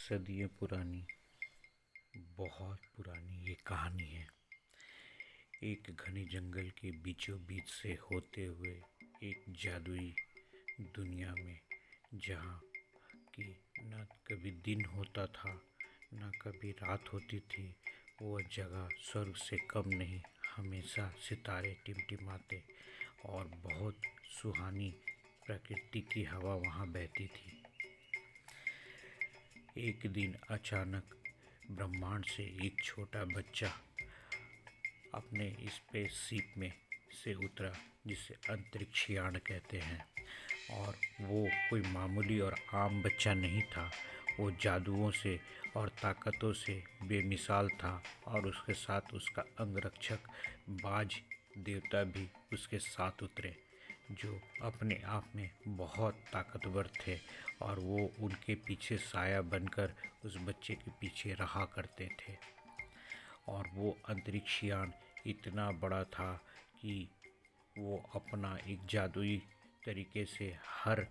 सदियों पुरानी, बहुत पुरानी ये कहानी है। एक घने जंगल के बीचों बीच से होते हुए एक जादुई दुनिया में, जहाँ की न कभी दिन होता था न कभी रात होती थी, वह जगह स्वर्ग से कम नहीं, हमेशा सितारे टिमटिमाते और बहुत सुहानी प्रकृति की हवा वहाँ बहती थी। एक दिन अचानक ब्रह्मांड से एक छोटा बच्चा अपने स्पेसशिप में से उतरा, जिसे अंतरिक्ष यान कहते हैं। और वो कोई मामूली और आम बच्चा नहीं था, वो जादुओं से और ताकतों से बेमिसाल था। और उसके साथ उसका अंगरक्षक बाज देवता भी उसके साथ उतरे, जो अपने आप में बहुत ताकतवर थे, और वो उनके पीछे साया बनकर उस बच्चे के पीछे रहा करते थे। और वो अंतरिक्ष यान इतना बड़ा था कि वो अपना एक जादुई तरीके से हर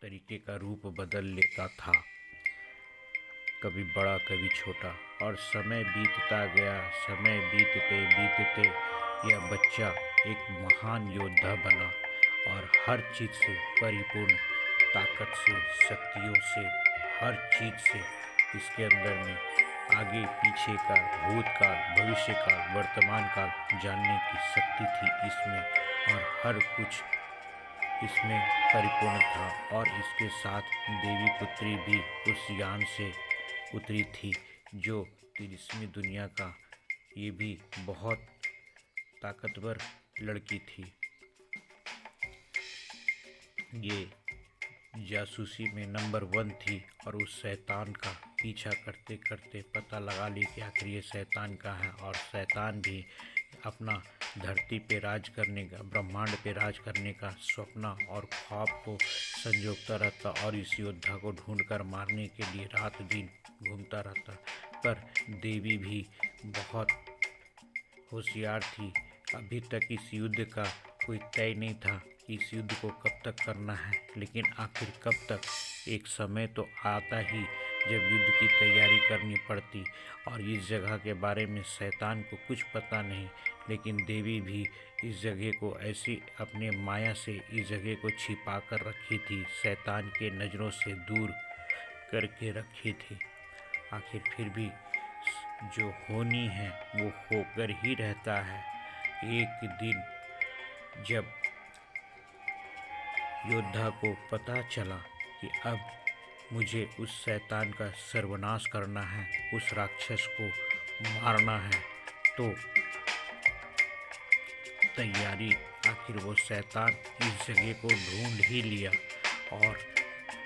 तरीके का रूप बदल लेता था, कभी बड़ा कभी छोटा। और समय बीतता गया, समय बीतते बीतते यह बच्चा एक महान योद्धा बना, और हर चीज़ से परिपूर्ण, ताकत से, शक्तियों से, हर चीज़ से इसके अंदर में आगे पीछे का, भूतकाल, भविष्य काल, वर्तमान काल जानने की शक्ति थी इसमें, और हर कुछ इसमें परिपूर्ण था। और इसके साथ देवी पुत्री भी उस यान से उतरी थी, जो तिलिस्मी दुनिया का ये भी बहुत ताकतवर लड़की थी। ये जासूसी में नंबर 1 थी, और उस शैतान का पीछा करते करते पता लगा ली कि आखिर ये शैतान का है। और शैतान भी अपना धरती पे राज करने का, ब्रह्मांड पे राज करने का सपना और ख्वाब को संजोता रहता, और इस योद्धा को ढूंढकर मारने के लिए रात दिन घूमता रहता। पर देवी भी बहुत होशियार थी। अभी तक इस युद्ध का कोई तय नहीं था कि इस युद्ध को कब तक करना है, लेकिन आखिर कब तक। एक समय तो आता ही जब युद्ध की तैयारी करनी पड़ती। और इस जगह के बारे में शैतान को कुछ पता नहीं, लेकिन देवी भी इस जगह को ऐसी अपने माया से इस जगह को छिपा कर रखी थी, शैतान के नज़रों से दूर करके रखी थी। आखिर फिर भी जो होनी है वो होकर ही रहता है। एक दिन जब योद्धा को पता चला कि अब मुझे उस शैतान का सर्वनाश करना है, उस राक्षस को मारना है, तो तैयारी, आखिर वो शैतान इस जगह को ढूंढ ही लिया। और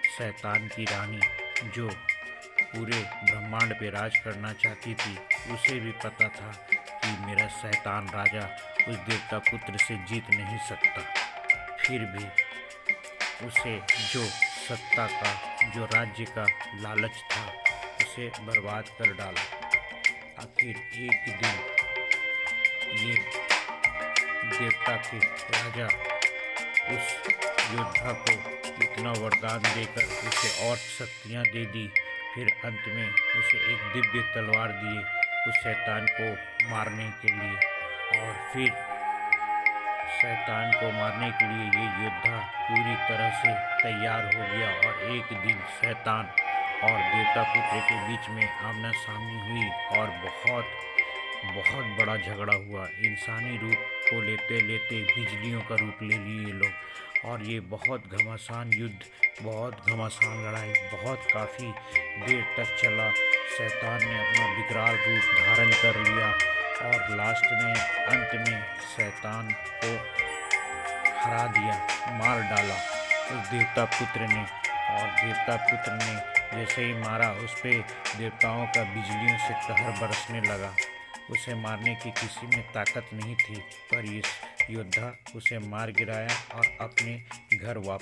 शैतान की रानी, जो पूरे ब्रह्मांड पे राज करना चाहती थी, उसे भी पता था कि मेरा शैतान राजा उस देवता पुत्र से जीत नहीं सकता। फिर भी उसे जो सत्ता का, जो राज्य का लालच था, उसे बर्बाद कर डाला। आखिर एक दिन ये देवता के राजा उस योद्धा को इतना वरदान देकर उसे और शक्तियाँ दे दी। फिर अंत में उसे एक दिव्य तलवार दिए उस शैतान को मारने के लिए। और फिर शैतान को मारने के लिए ये योद्धा पूरी तरह से तैयार हो गया। और एक दिन शैतान और देवता पुत्र के बीच में आमना सामनी हुई, और बहुत बड़ा झगड़ा हुआ। इंसानी रूप को लेते लेते बिजलियों का रूप ले लिए ये लोग। और ये बहुत घमासान युद्ध, बहुत घमासान लड़ाई, बहुत काफ़ी देर तक चला। शैतान ने अपना विकराल रूप धारण कर लिया, और लास्ट में, अंत में शैतान को हरा दिया, मार डाला उस देवता पुत्र ने। और देवता पुत्र ने जैसे ही मारा, उस पर देवताओं का बिजलियों से कहर बरसने लगा। उसे मारने की किसी में ताकत नहीं थी, पर इस योद्धा उसे मार गिराया और अपने घर वापस